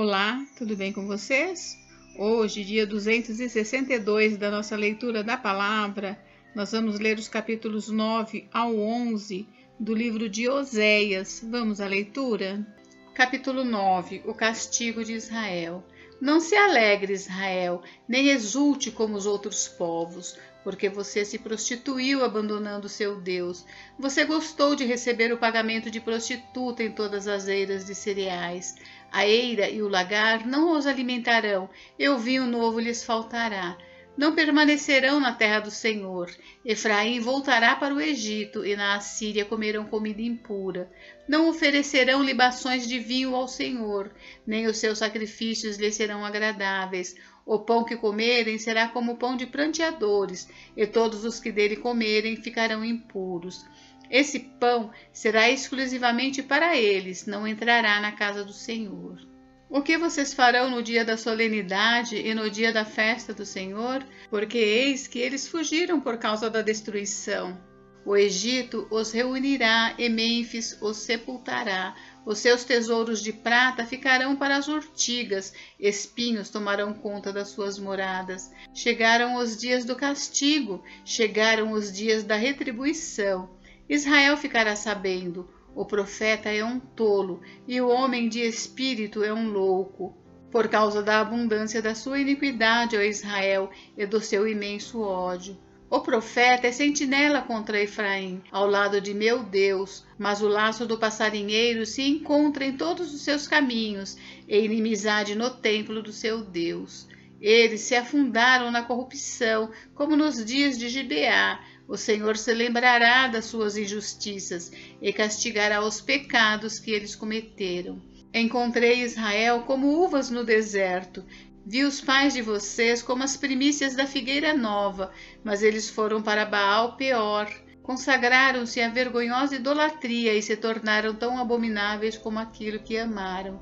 Olá, tudo bem com vocês? Hoje, dia 262 da nossa leitura da palavra, nós vamos ler os capítulos 9 ao 11 do livro de Oséias. Vamos à leitura? Capítulo 9: O castigo de Israel. Não se alegre, Israel, nem exulte como os outros povos, porque você se prostituiu abandonando seu Deus. Você gostou de receber o pagamento de prostituta em todas as eiras de cereais. A eira e o lagar não os alimentarão, e o vinho novo lhes faltará. Não permanecerão na terra do Senhor. Efraim voltará para o Egito, e na Assíria comerão comida impura. Não oferecerão libações de vinho ao Senhor, nem os seus sacrifícios lhes serão agradáveis. O pão que comerem será como pão de pranteadores, e todos os que dele comerem ficarão impuros. Esse pão será exclusivamente para eles, não entrará na casa do Senhor. O que vocês farão no dia da solenidade e no dia da festa do Senhor? Porque eis que eles fugiram por causa da destruição. O Egito os reunirá e Mênfis os sepultará. Os seus tesouros de prata ficarão para as urtigas, espinhos tomarão conta das suas moradas. Chegaram os dias do castigo, chegaram os dias da retribuição. Israel ficará sabendo: o profeta é um tolo e o homem de espírito é um louco. Por causa da abundância da sua iniquidade, ó Israel, e do seu imenso ódio. O profeta é sentinela contra Efraim, ao lado de meu Deus, mas o laço do passarinheiro se encontra em todos os seus caminhos, e inimizade no templo do seu Deus. Eles se afundaram na corrupção, como nos dias de Gibeá. O Senhor se lembrará das suas injustiças e castigará os pecados que eles cometeram. Encontrei Israel como uvas no deserto. Vi os pais de vocês como as primícias da figueira nova, mas eles foram para Baal Peor. Consagraram-se à vergonhosa idolatria e se tornaram tão abomináveis como aquilo que amaram.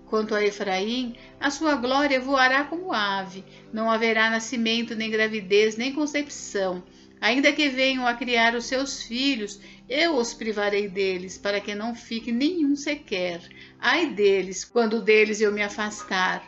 Quanto a Efraim, a sua glória voará como ave. Não haverá nascimento, nem gravidez, nem concepção. Ainda que venham a criar os seus filhos, eu os privarei deles, para que não fique nenhum sequer. Ai deles, quando deles eu me afastar.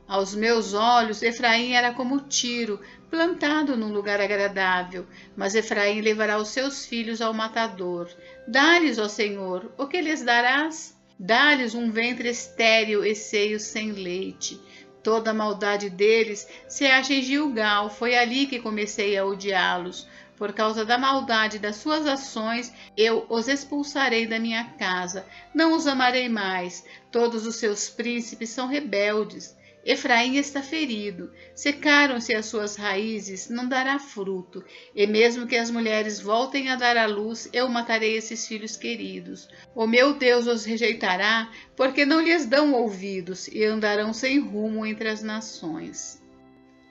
Aos meus olhos, Efraim era como Tiro, plantado num lugar agradável, mas Efraim levará os seus filhos ao matador. Dá-lhes, ó Senhor, o que lhes darás? Dá-lhes um ventre estéril e seios sem leite. Toda a maldade deles se acha em Gilgal, foi ali que comecei a odiá-los. Por causa da maldade das suas ações, eu os expulsarei da minha casa. Não os amarei mais. Todos os seus príncipes são rebeldes. Efraim está ferido, secaram-se as suas raízes, não dará fruto. E mesmo que as mulheres voltem a dar à luz, eu matarei esses filhos queridos. O meu Deus os rejeitará, porque não lhes dão ouvidos, e andarão sem rumo entre as nações.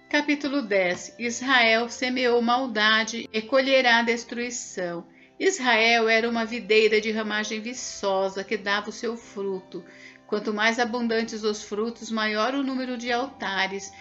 Capítulo 10. Israel semeou maldade e colherá destruição. Israel era uma videira de ramagem viçosa que dava o seu fruto. Quanto mais abundantes os frutos, maior o número de altares.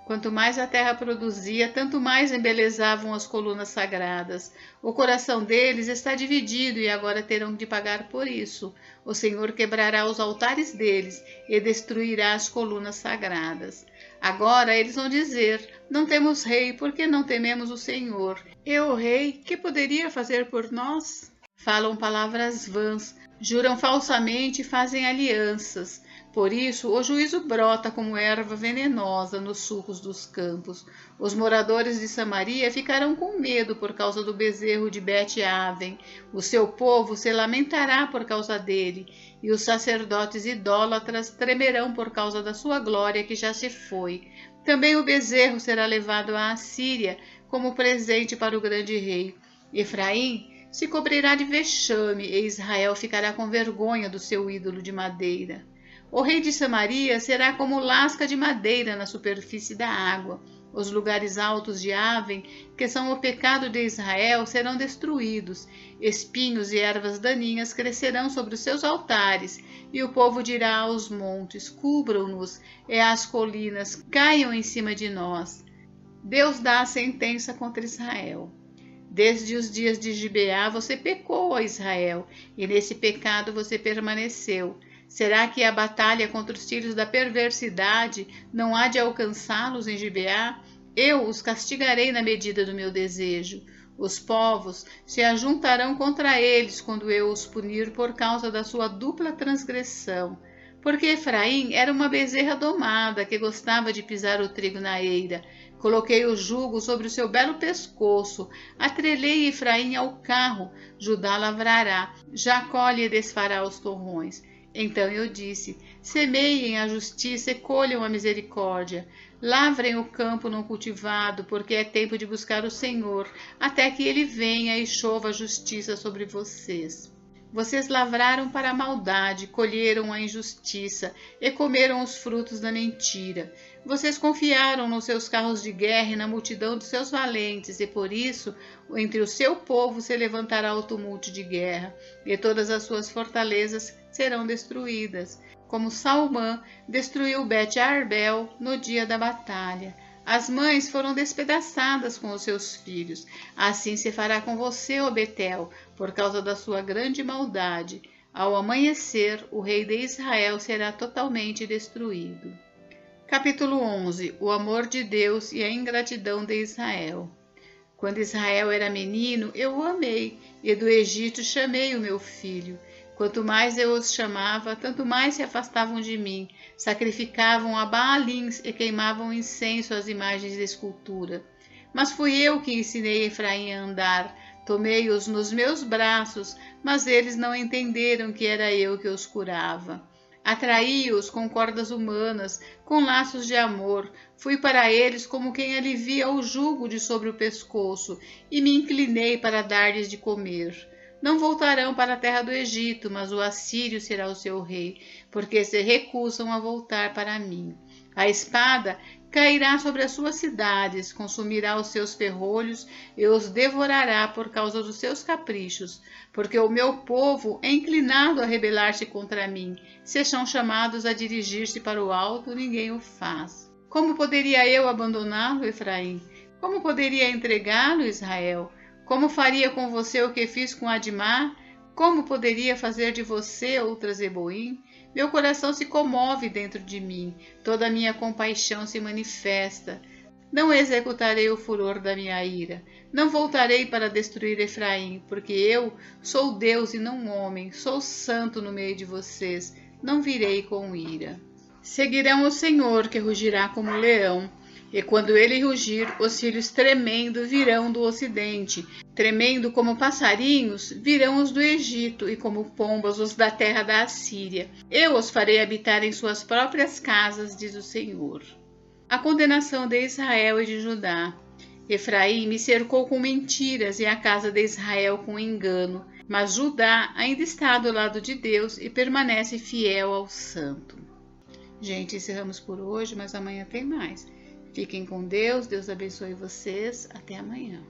Quanto mais a terra produzia, tanto mais embelezavam as colunas sagradas. O coração deles está dividido e agora terão de pagar por isso. O Senhor quebrará os altares deles e destruirá as colunas sagradas. Agora eles vão dizer: não temos rei, porque não tememos o Senhor. E o rei, que poderia fazer por nós? Falam palavras vãs, juram falsamente e fazem alianças. Por isso, o juízo brota como erva venenosa nos sulcos dos campos. Os moradores de Samaria ficarão com medo por causa do bezerro de Bet-Aven. O seu povo se lamentará por causa dele, e os sacerdotes idólatras tremerão por causa da sua glória que já se foi. Também o bezerro será levado à Assíria como presente para o grande rei. Efraim se cobrirá de vexame, e Israel ficará com vergonha do seu ídolo de madeira. O rei de Samaria será como lasca de madeira na superfície da água. Os lugares altos de Aven, que são o pecado de Israel, serão destruídos. Espinhos e ervas daninhas crescerão sobre os seus altares, e o povo dirá aos montes: cubram-nos, e às colinas: caiam em cima de nós. Deus dá a sentença contra Israel. Desde os dias de Gibeá você pecou, ó Israel, e nesse pecado você permaneceu. Será que a batalha contra os filhos da perversidade não há de alcançá-los em Gibeá? Eu os castigarei na medida do meu desejo. Os povos se ajuntarão contra eles quando eu os punir por causa da sua dupla transgressão. Porque Efraim era uma bezerra domada que gostava de pisar o trigo na eira. Coloquei o jugo sobre o seu belo pescoço, atrelei Efraim ao carro, Judá lavrará, Jacó lhe desfará os torrões. Então eu disse: semeiem a justiça e colham a misericórdia. Lavrem o campo não cultivado, porque é tempo de buscar o Senhor, até que ele venha e chova a justiça sobre vocês. Vocês lavraram para a maldade, colheram a injustiça e comeram os frutos da mentira. Vocês confiaram nos seus carros de guerra e na multidão de seus valentes, e por isso, entre o seu povo se levantará o tumulto de guerra, e todas as suas fortalezas serão destruídas, como Salmã destruiu Bet-Arbel no dia da batalha. As mães foram despedaçadas com os seus filhos. Assim se fará com você, ó Betel, por causa da sua grande maldade. Ao amanhecer, o rei de Israel será totalmente destruído. Capítulo 11. O amor de Deus e a ingratidão de Israel. Quando Israel era menino, eu o amei, e do Egito chamei o meu filho. Quanto mais eu os chamava, tanto mais se afastavam de mim. Sacrificavam a Baalins e queimavam incenso às imagens de escultura. Mas fui eu que ensinei Efraim a andar. Tomei-os nos meus braços, mas eles não entenderam que era eu que os curava. Atraí-os com cordas humanas, com laços de amor. Fui para eles como quem alivia o jugo de sobre o pescoço, e me inclinei para dar-lhes de comer. Não voltarão para a terra do Egito, mas o assírio será o seu rei, porque se recusam a voltar para mim. A espada cairá sobre as suas cidades, consumirá os seus ferrolhos e os devorará por causa dos seus caprichos, porque o meu povo é inclinado a rebelar-se contra mim. Se são chamados a dirigir-se para o alto, ninguém o faz. Como poderia eu abandoná-lo, Efraim? Como poderia entregá-lo, Israel? Como faria com você o que fiz com Admá? Como poderia fazer de você outra Zeboim? Meu coração se comove dentro de mim, toda a minha compaixão se manifesta. Não executarei o furor da minha ira, não voltarei para destruir Efraim, porque eu sou Deus e não homem, sou santo no meio de vocês, não virei com ira. Seguirão o Senhor, que rugirá como leão. E quando ele rugir, os filhos tremendo virão do ocidente. Tremendo como passarinhos, virão os do Egito, e como pombas os da terra da Assíria. Eu os farei habitar em suas próprias casas, diz o Senhor. A condenação de Israel e de Judá. Efraim me cercou com mentiras, e a casa de Israel com engano. Mas Judá ainda está do lado de Deus e permanece fiel ao Santo. Gente, encerramos por hoje, mas amanhã tem mais. Fiquem com Deus, Deus abençoe vocês. Até amanhã.